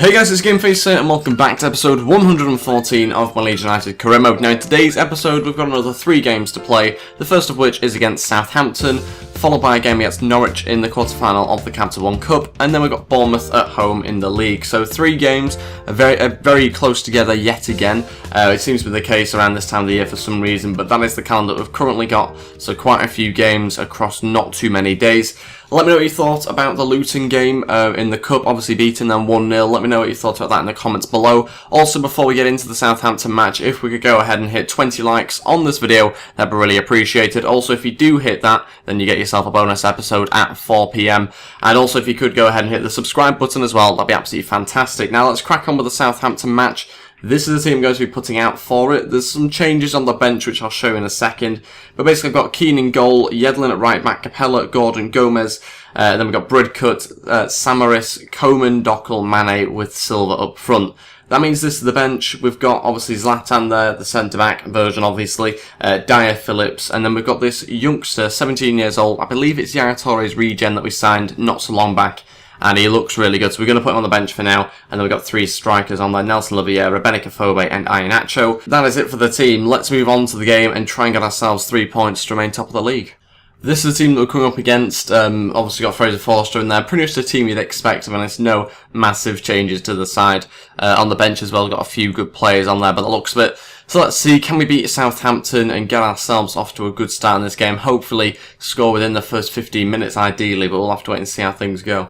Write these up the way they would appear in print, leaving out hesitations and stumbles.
Hey guys, it's GameFace here and welcome back to episode 114 of my Leeds United career mode. Now in today's episode we've got another 3 games to play, the first of which is against Southampton, followed by a game against Norwich in the quarter-final of the Capital One Cup, and then we've got Bournemouth at home in the league. So 3 games, very close together yet again. It seems to be the case around this time of the year for some reason, but that is the calendar we've currently got, so quite a few games across not too many days. Let me know what you thought about the Luton game in the Cup, obviously beating them 1-0. Let me know what you thought about that in the comments below. Also, before we get into the Southampton match, if we could go ahead and hit 20 likes on this video, that'd be really appreciated. Also, if you do hit that, then you get yourself a bonus episode at 4 PM. And also, if you could go ahead and hit the subscribe button as well, that'd be absolutely fantastic. Now, let's crack on with the Southampton match. This is the team I'm going to be putting out for it. There's some changes on the bench, which I'll show you in a second. But basically, I've got Keane in goal, Yedlin at right back, Capella, Gordon, Gomez. Then we've got Bridcut, Samaris, Coman, Dockel, Mane with Silva up front. That means this is the bench. We've got, obviously, Zlatan there, the centre-back version, obviously. Dyer, Phillips. And then we've got this youngster, 17 years old. I believe it's Yaya Touré's regen that we signed not so long back. And he looks really good, so we're going to put him on the bench for now. And then we've got 3 strikers on there, Nelson Oliveira, Benica and Iheanacho. That is it for the team. Let's move on to the game and try and get ourselves 3 points to remain top of the league. This is the team that we're coming up against. Obviously got Fraser Forster in there. Pretty much the team you'd expect, and it's no massive changes to the side. On the bench as well, got a few good players on there, but the looks of it. So let's see, can we beat Southampton and get ourselves off to a good start in this game? Hopefully score within the first 15 minutes ideally, but we'll have to wait and see how things go.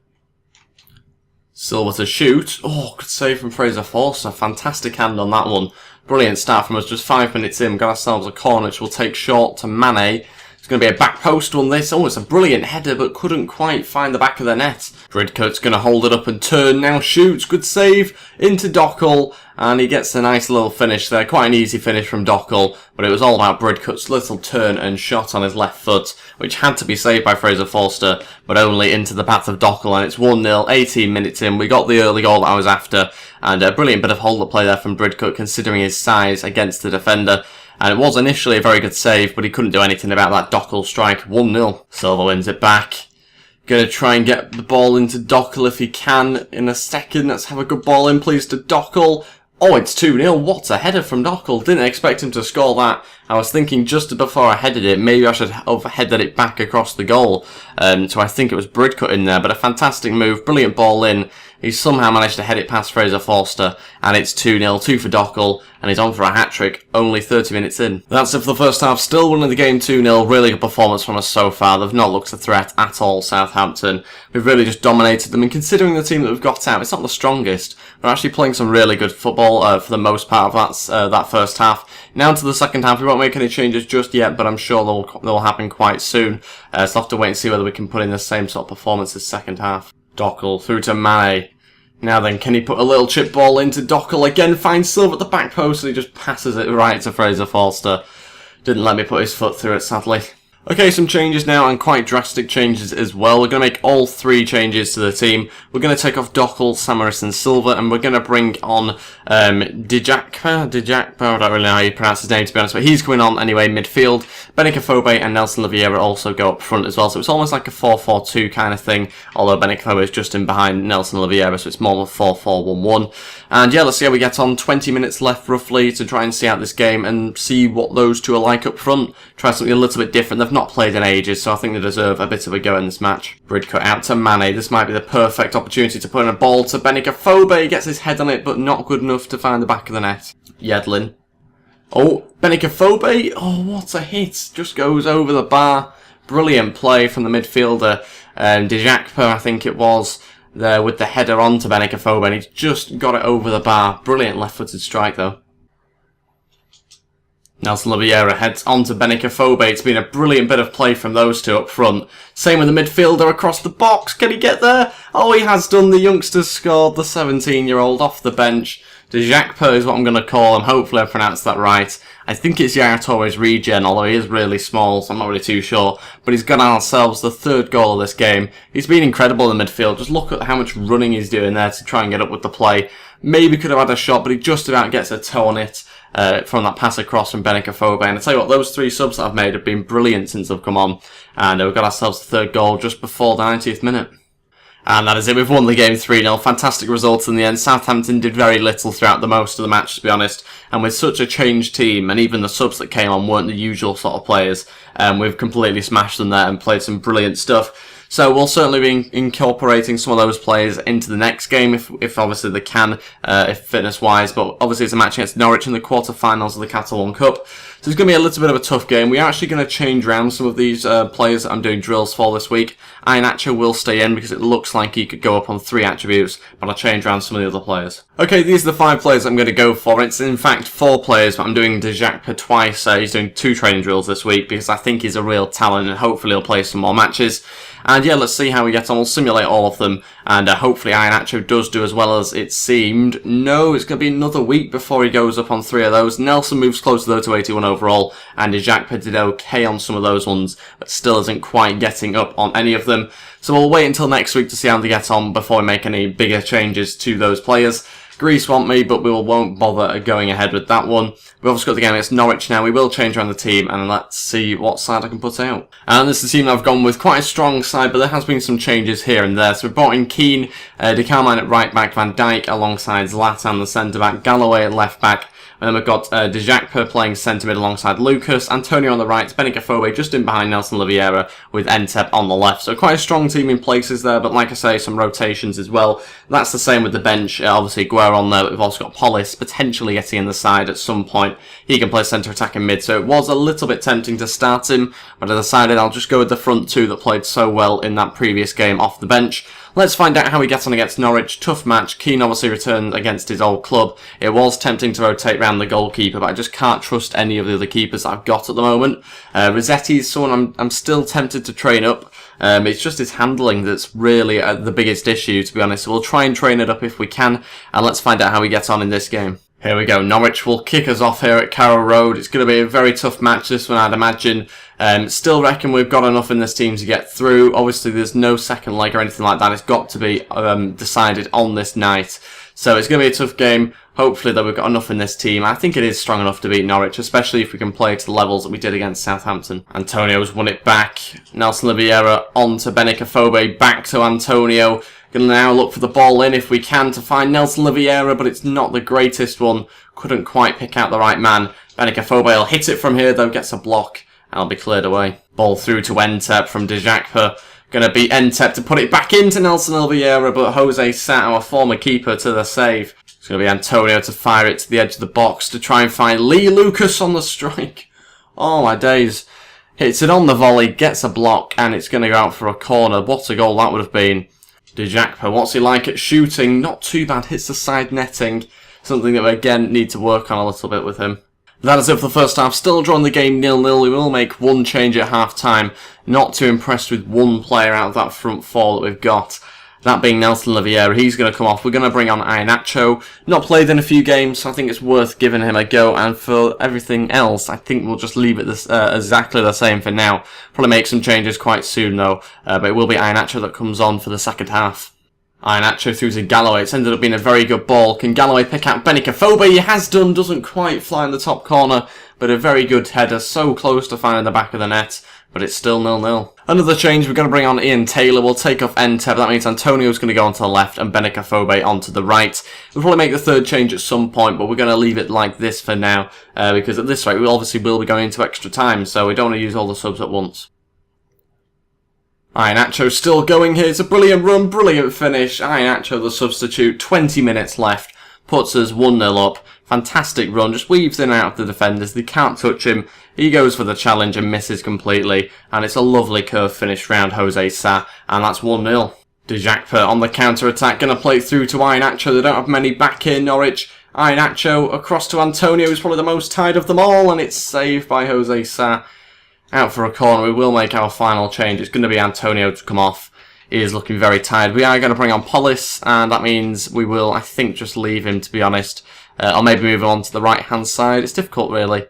Silva to shoot. Oh, good save from Fraser Forster. Fantastic hand on that one. Brilliant start from us. Just 5 minutes in. Got ourselves a corner which we'll take short to Mane. It's going to be a back post one this. Oh, it's a brilliant header but couldn't quite find the back of the net. Bridcut's going to hold it up and turn. Now shoots. Good save into Dockel. And he gets a nice little finish there. Quite an easy finish from Dockel. But it was all about Bridcut's little turn and shot on his left foot, which had to be saved by Fraser Forster, but only into the path of Dockel. And it's 1-0, 18 minutes in. We got the early goal that I was after. And a brilliant bit of hold-up play there from Bridcut, considering his size against the defender. And it was initially a very good save, but he couldn't do anything about that Dockel strike. 1-0. Silva wins it back. Gonna try and get the ball into Dockel if he can in a second. Let's have a good ball in, please, to Dockel. Oh, it's 2-0. What a header from Dockel. Didn't expect him to score that. I was thinking just before I headed it, maybe I should have headed it back across the goal. So I think it was Bridcut in there, but a fantastic move. Brilliant ball in. He somehow managed to head it past Fraser Forster, and it's 2-0, 2 for Dockel, and he's on for a hat-trick, only 30 minutes in. That's it for the first half, still winning the game 2-0, really good performance from us so far. They've not looked a threat at all, Southampton. We've really just dominated them, and considering the team that we've got out, it's not the strongest. We're actually playing some really good football for the most part of that first half. Now to the second half, we won't make any changes just yet, but I'm sure they'll happen quite soon. So we'll have to wait and see whether we can put in the same sort of performance this second half. Dockel through to Mane. Now then, can he put a little chip ball into Dockel again? Finds Silva at the back post and he just passes it right to Fraser Forster. Didn't let me put his foot through it, sadly. Okay, some changes now, and quite drastic changes as well. We're going to make all 3 changes to the team. We're going to take off Dockel, Samaris and Silva, and we're going to bring on Dijakpa, I don't really know how you pronounce his name to be honest, but he's coming on anyway, midfield. Benica and Nelson Oliveira also go up front as well, so it's almost like a 4-4-2 kind of thing, although Benica is just in behind Nelson Oliveira, so it's more of a 4-4-1-1. And yeah, let's see how we get on. 20 minutes left roughly to try and see out this game and see what those 2 are like up front. Try something a little bit different. They've not played in ages, so I think they deserve a bit of a go in this match. Bridcut out to Mane. This might be the perfect opportunity to put in a ball to Benica. He gets his head on it, but not good enough to find the back of the net. Yedlin. Oh, Benica. Oh, what a hit. Just goes over the bar. Brilliant play from the midfielder. Dijakpa, I think it was, there with the header onto Benica, and he's just got it over the bar. Brilliant left-footed strike, though. Nelson Oliveira heads onto Benica. It's been a brilliant bit of play from those 2 up front. Same with the midfielder across the box. Can he get there? Oh, he has done. The youngster's scored. The 17-year-old off the bench. Dijakpa is what I'm going to call him. Hopefully I pronounced that right. I think it's Yaya Touré's regen, although he is really small, so I'm not really too sure. But he's got ourselves the 3rd goal of this game. He's been incredible in the midfield. Just look at how much running he's doing there to try and get up with the play. Maybe could have had a shot, but he just about gets a toe on it from that pass across from Benica. And I tell you what, those 3 subs that I've made have been brilliant since they've come on. And we've got ourselves the 3rd goal just before the 90th minute. And that is it, we've won the game 3-0, fantastic result in the end. Southampton did very little throughout the most of the match, to be honest, and with such a changed team, and even the subs that came on weren't the usual sort of players, we've completely smashed them there and played some brilliant stuff. So we'll certainly be incorporating some of those players into the next game, if obviously they can, if fitness-wise. But obviously it's a match against Norwich in the quarter-finals of the Catalan Cup. So it's going to be a little bit of a tough game. We are actually going to change around some of these players that I'm doing drills for this week. Iheanacho will stay in because it looks like he could go up on 3 attributes, but I'll change around some of the other players. Okay, these are the 5 players I'm going to go for. It's in fact 4 players, but I'm doing Dejacpa twice. He's doing 2 training drills this week because I think he's a real talent and hopefully he'll play some more matches. And yeah, let's see how we get on. We'll simulate all of them, and hopefully Iheanacho does do as well as it seemed. No, it's going to be another week before he goes up on 3 of those. Nelson moves closer though to 81 overall, and Dejacpa did okay on some of those ones, but still isn't quite getting up on any of them. So we'll wait until next week to see how they get on before we make any bigger changes to those players. Greece want me, but we won't bother going ahead with that one. We've obviously got the game against Norwich now. We will change around the team, and let's see what side I can put out. And this is the team I've gone with. Quite a strong side, but there has been some changes here and there. So we've brought in Keane, De Carmine at right back, Van Dijk alongside Zlatan, the centre back, Galloway at left back. And then we've got Dejacpa playing centre mid alongside Lucas, Antonio on the right, Benicaphobe just in behind Nelson Oliveira with Entep on the left. So quite a strong team in places there, but like I say, some rotations as well. That's the same with the bench. Obviously, Guerra on there, but we've also got Polis potentially getting in the side at some point. He can play centre attack and mid, so it was a little bit tempting to start him, but I decided I'll just go with the front 2 that played so well in that previous game off the bench. Let's find out how he gets on against Norwich. Tough match. Keane obviously returned against his old club. It was tempting to rotate around the goalkeeper, but I just can't trust any of the other keepers that I've got at the moment. Rossetti's someone I'm still tempted to train up. It's just his handling that's really the biggest issue, to be honest. So we'll try and train it up if we can, and let's find out how he gets on in this game. Here we go. Norwich will kick us off here at Carrow Road. It's going to be a very tough match, this one, I'd imagine. Still reckon we've got enough in this team to get through. Obviously, there's no second leg or anything like that. It's got to be decided on this night. So it's going to be a tough game. Hopefully, that we've got enough in this team. I think it is strong enough to beat Norwich, especially if we can play to the levels that we did against Southampton. Antonio's won it back. Nelson Oliveira on to Benicaphobe, back to Antonio. Going to now look for the ball in if we can to find Nelson Oliveira, but it's not the greatest one. Couldn't quite pick out the right man. Benicaphobe will hit it from here, though, gets a block, and it'll be cleared away. Ball through to Entep from Dejacpa. Going to be Entep to put it back into Nelson Oliveira, but Jose Sa, our former keeper, to the save. It's going to be Antonio to fire it to the edge of the box to try and find Lee Lucas on the strike. Oh my days. Hits it on the volley, gets a block, and it's going to go out for a corner. What a goal that would have been. Dejacpa, what's he like at shooting? Not too bad, hits the side netting. Something that we again need to work on a little bit with him. That is it for the first half. Still drawing the game 0-0. We will make one change at half-time. Not too impressed with one player out of that front 4 that we've got. That being Nelson Oliveira. He's going to come off. We're going to bring on Iheanacho. Not played in a few games, so I think it's worth giving him a go. And for everything else, I think we'll just leave it exactly the same for now. Probably make some changes quite soon, though. But it will be Iheanacho that comes on for the second half. Iheanacho through to Galloway. It's ended up being a very good ball. Can Galloway pick out Benicaphobe? He has done. Doesn't quite fly in the top corner, but a very good header. So close to finding the back of the net, but it's still 0-0. Another change. We're going to bring on Ian Taylor. We'll take off Entep. That means Antonio's going to go onto the left and Benicaphobe onto the right. We'll probably make the third change at some point, but we're going to leave it like this for now, because at this rate we obviously will be going into extra time, so we don't want to use all the subs at once. Iheanacho still going here. It's a brilliant run, brilliant finish. Iheanacho, the substitute, 20 minutes left. Puts us 1-0 up. Fantastic run, just weaves in and out of the defenders. They can't touch him. He goes for the challenge and misses completely. And it's a lovely curve finish round Jose Sa. And that's 1-0. Dejacpa on the counter-attack. Going to play through to Iheanacho. They don't have many back here, Norwich. Iheanacho across to Antonio, who's probably the most tired of them all. And it's saved by Jose Sa. Out for a corner. We will make our final change. It's going to be Antonio to come off. He is looking very tired. We are going to bring on Polis, and that means we will, I think, just leave him, to be honest. Or maybe move on to the right-hand side. It's difficult, really.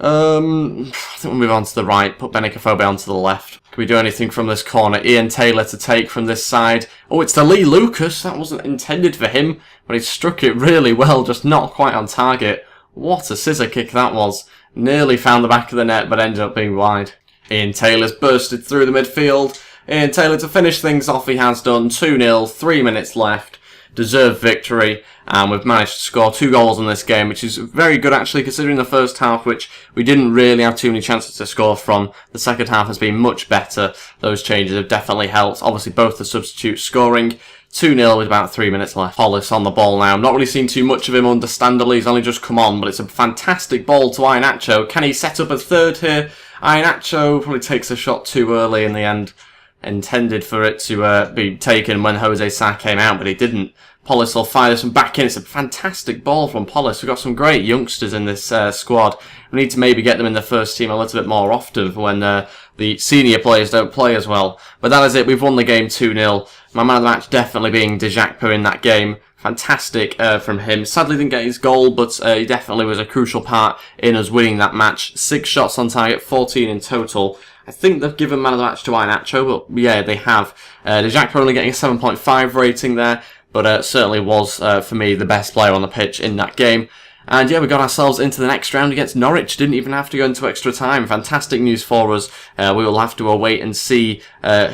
I think we'll move on to the right, put Benicaphobe onto the left. Can we do anything from this corner? Ian Taylor to take from this side. Oh, it's to Lee Lucas. That wasn't intended for him, but he struck it really well, just not quite on target. What a scissor kick that was. Nearly found the back of the net, but ended up being wide. Ian Taylor's bursted through the midfield. Ian Taylor to finish things off, he has done 2-0, 3 minutes left. Deserved victory, and we've managed to score 2 goals in this game, which is very good actually, considering the first half, which we didn't really have too many chances to score from. The second half has been much better. Those changes have definitely helped. Obviously both the substitutes scoring. 2-0 with about 3 minutes left. Hollis on the ball now. Not really seen too much of him, understandably. He's only just come on, but it's a fantastic ball to Iheanacho. Can he set up a third here? Iheanacho probably takes a shot too early in the end. Intended for it to be taken when Jose Sa came out, but he didn't. Polis will fire this one back in. It's a fantastic ball from Polis. We've got some great youngsters in this squad. We need to maybe get them in the first team a little bit more often for when the senior players don't play as well. But that is it. We've won the game 2-0. My man of the match definitely being Djakpo in that game. Fantastic from him. Sadly didn't get his goal, but he definitely was a crucial part in us winning that match. 6 shots on target, 14 in total. I think they've given man of the match to Iheanacho, but yeah, they have. Djakpo only getting a 7.5 rating there, but certainly was, for me, the best player on the pitch in that game. And yeah, we got ourselves into the next round against Norwich. Didn't even have to go into extra time. Fantastic news for us. We will have to wait and see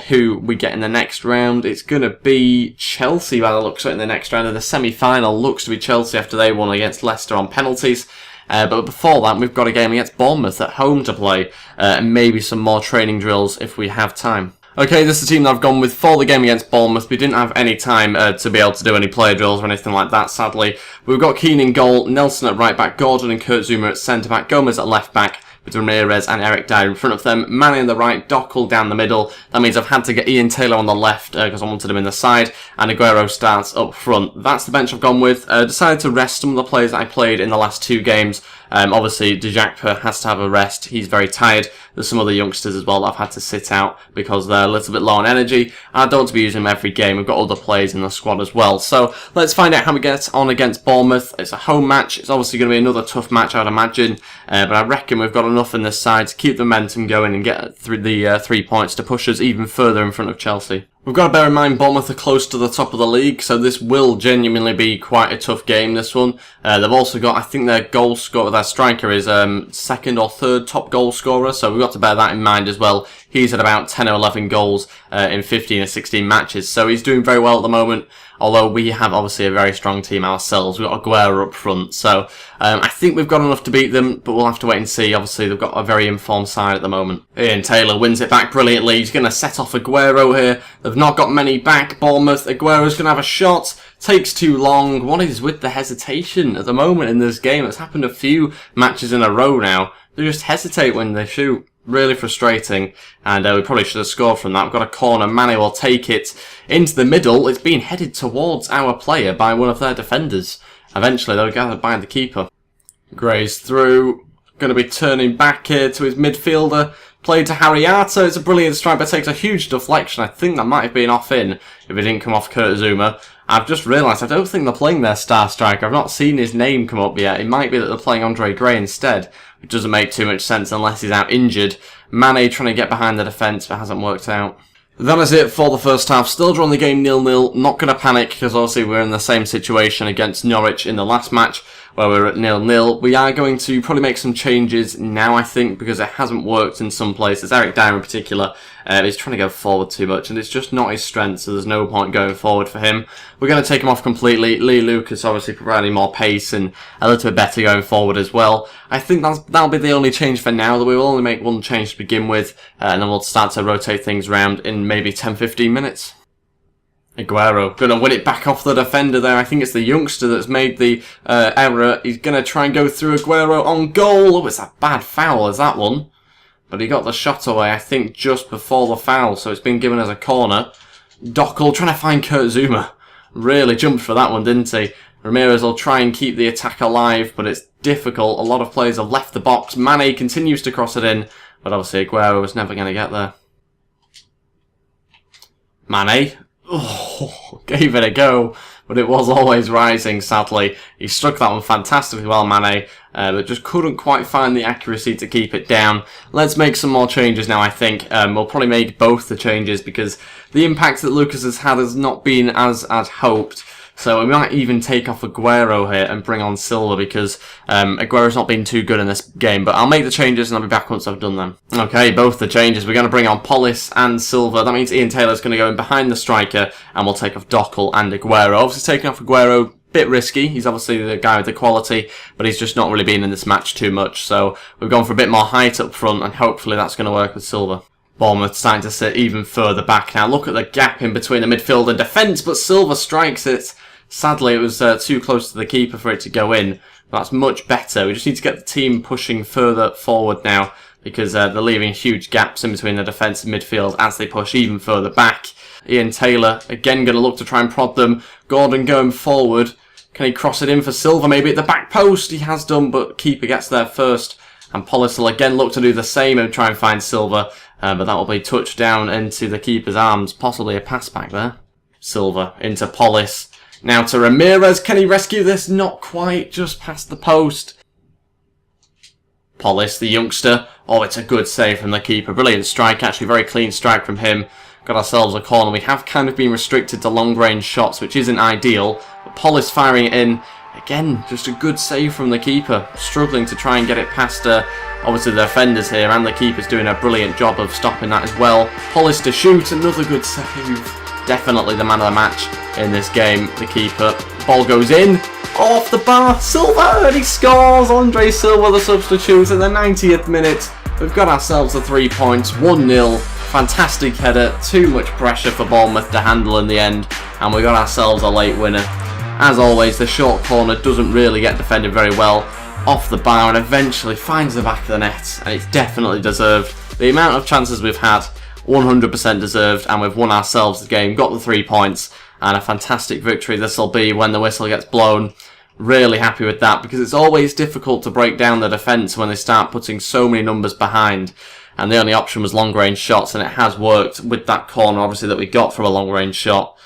who we get in the next round. It's going to be Chelsea by the looks of it in the next round. And the semi-final looks to be Chelsea after they won against Leicester on penalties. But before that, we've got a game against Bournemouth at home to play. And maybe some more training drills if we have time. Okay, this is the team that I've gone with for the game against Bournemouth. We didn't have any time to be able to do any player drills or anything like that, sadly. We've got Keane in goal, Nelson at right back, Gordon and Kurt Zouma at centre back, Gomez at left back, with Ramirez and Eric Dyer in front of them, Manny on the right, Dockel down the middle. That means I've had to get Ian Taylor on the left because I wanted him in the side, and Aguero starts up front. That's the bench I've gone with. Decided to rest some of the players that I played in the last 2 games. Obviously, Djakpo has to have a rest. He's very tired. There's some other youngsters as well that I've had to sit out because they're a little bit low on energy. I don't want to be using them every game. We've got other players in the squad as well. So let's find out how we get on against Bournemouth. It's a home match. It's obviously going to be another tough match, I'd imagine. But I reckon we've got enough in this side to keep the momentum going and get through the 3 points to push us even further in front of Chelsea. We've got to bear in mind Bournemouth are close to the top of the league, so this will genuinely be quite a tough game, this one. They've also got, I think their goal scorer, their striker is second or third top goal scorer, so we've got to bear that in mind as well. He's had about 10 or 11 goals in 15 or 16 matches, so he's doing very well at the moment. Although we have obviously a very strong team ourselves. We've got Aguero up front, so I think we've got enough to beat them, but we'll have to wait and see. Obviously, they've got a very informed side at the moment. Ian Taylor wins it back brilliantly. He's going to set off Aguero here. They've not got many back, Bournemouth. Aguero's going to have a shot. Takes too long. What is with the hesitation at the moment in this game? It's happened a few matches in a row now. They just hesitate when they shoot. Really frustrating, and we probably should have scored from that. We've got a corner, Mane will take it into the middle. It's being headed towards our player by one of their defenders. Eventually they'll gather by the keeper. Gray's through, going to be turning back here to his midfielder. Played to Harriata, it's a brilliant strike, but takes a huge deflection. I think that might have been off in if it didn't come off Kurt Zouma. I've just realised I don't think they're playing their star striker. I've not seen his name come up yet. It might be that they're playing Andre Gray instead, which doesn't make too much sense unless he's out injured. Mane trying to get behind the defence, but hasn't worked out. That is it for the first half. Still drawing the game 0-0. Not going to panic because obviously we're in the same situation against Norwich in the last match where we're at 0-0. We are going to probably make some changes now, I think, because it hasn't worked in some places. Eric Dyer in particular is trying to go forward too much, and it's just not his strength, so there's no point going forward for him. We're going to take him off completely. Lee Lucas obviously providing more pace and a little bit better going forward as well. I think that'll be the only change for now, that we will only make one change to begin with, and then we'll start to rotate things around in maybe 10-15 minutes. Aguero going to win it back off the defender there. I think it's the youngster that's made the error. He's going to try and go through Aguero on goal. Oh, it's a bad foul, is that one? But he got the shot away, I think, just before the foul, so it's been given as a corner. Dockel trying to find Kurt Zouma. Really jumped for that one, didn't he? Ramirez will try and keep the attack alive, but it's difficult. A lot of players have left the box. Mane continues to cross it in, but obviously Aguero was never going to get there. Mane. Oh, gave it a go, but it was always rising, sadly. He struck that one fantastically well, Mane, but just couldn't quite find the accuracy to keep it down. Let's make some more changes now, I think. We'll probably make both the changes because the impact that Lucas has had has not been as hoped. So we might even take off Aguero here and bring on Silva, because Aguero's not been too good in this game. But I'll make the changes and I'll be back once I've done them. Okay, both the changes. We're going to bring on Polis and Silva. That means Ian Taylor's going to go in behind the striker, and we'll take off Dockel and Aguero. Obviously taking off Aguero, bit risky. He's obviously the guy with the quality, but he's just not really been in this match too much. So we've gone for a bit more height up front, and hopefully that's going to work with Silva. Bournemouth starting to sit even further back now. Look at the gap in between the midfield and defence, but Silva strikes it. Sadly, it was too close to the keeper for it to go in. That's much better. We just need to get the team pushing further forward now, because they're leaving huge gaps in between the defence and midfield as they push even further back. Ian Taylor again going to look to try and prod them. Gordon going forward. Can he cross it in for Silva maybe at the back post? He has done, but keeper gets there first. And Polis will again look to do the same and try and find Silva. But that will be touched down into the keeper's arms. Possibly a pass back there. Silva into Polis. Now to Ramirez. Can he rescue this? Not quite. Just past the post. Polis, the youngster. Oh, it's a good save from the keeper. Brilliant strike. Actually, very clean strike from him. Got ourselves a corner. We have kind of been restricted to long-range shots, which isn't ideal. But Polis firing it in. Again, just a good save from the keeper. Struggling to try and get it past obviously the defenders here, and the keeper's doing a brilliant job of stopping that as well. Polis to shoot. Another good save. Definitely the man of the match in this game, the keeper. Ball goes in. Off the bar. Silva, and he scores. Andre Silva, the substitute, at the 90th minute. We've got ourselves the 3 points. 1-0. Fantastic header. Too much pressure for Bournemouth to handle in the end. And we got ourselves a late winner. As always, the short corner doesn't really get defended very well. Off the bar and eventually finds the back of the net. And it's definitely deserved. The amount of chances we've had, 100% deserved. And we've won ourselves the game. Got the 3 points. And a fantastic victory this will be when the whistle gets blown. Really happy with that, because it's always difficult to break down the defence when they start putting so many numbers behind. And the only option was long-range shots, and it has worked with that corner, obviously, that we got from a long-range shot.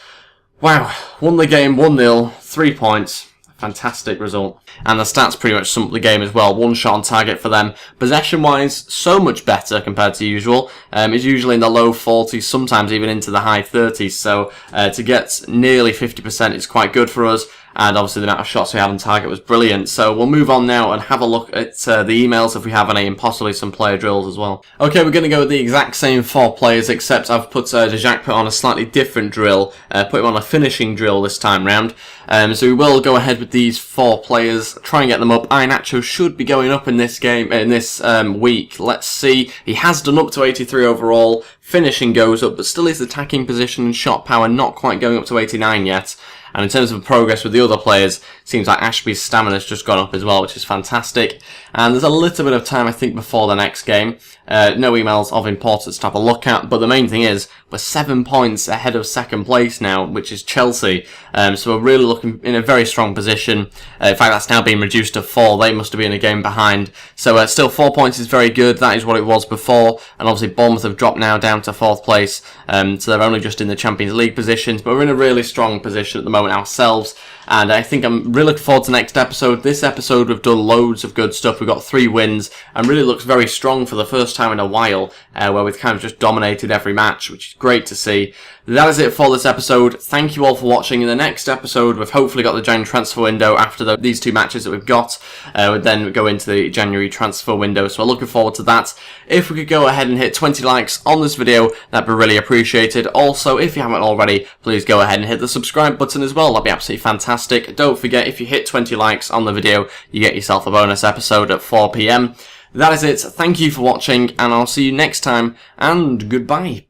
Wow, won the game 1-0, 3 points. Fantastic result. And the stats pretty much sum up the game as well. 1 shot on target for them. Possession-wise, so much better compared to usual. It's usually in the low 40s, sometimes even into the high 30s. So to get nearly 50% is quite good for us. And obviously the amount of shots we had on target was brilliant. So we'll move on now and have a look at the emails if we have any, and possibly some player drills as well. Okay, we're going to go with the exact same 4 players, except I've put Dejacque put on a slightly different drill. Put him on a finishing drill this time round. So we will go ahead with these 4 players, try and get them up. Iheanacho should be going up in this game, in this week. Let's see. He has done up to 83 overall. Finishing goes up, but still his attacking position and shot power not quite going up to 89 yet. And in terms of progress with the other players, seems like Ashby's stamina's just gone up as well, which is fantastic. And there's a little bit of time, I think, before the next game. No emails of importance to have a look at, but the main thing is we're 7 points ahead of second place now, which is Chelsea. So we're really looking in a very strong position. In fact, that's now been reduced to 4. They must have been a game behind. So still 4 points is very good. That is what it was before. And obviously Bournemouth have dropped now down to 4th place. So they're only just in the Champions League positions, but we're in a really strong position at the moment ourselves. And I think I'm really looking forward to the next episode. This episode we've done loads of good stuff. We've got 3 wins and really looks very strong for the first time in a while, where we've kind of just dominated every match, which is great to see. That is it for this episode. Thank you all for watching. In the next episode, we've hopefully got the January transfer window after these 2 matches that we've got. We'll then go into the January transfer window, so we're looking forward to that. If we could go ahead and hit 20 likes on this video, that'd be really appreciated. Also, if you haven't already, please go ahead and hit the subscribe button as well. That'd be absolutely fantastic. Don't forget, if you hit 20 likes on the video, you get yourself a bonus episode at 4 PM. That is it. Thank you for watching, and I'll see you next time, and goodbye.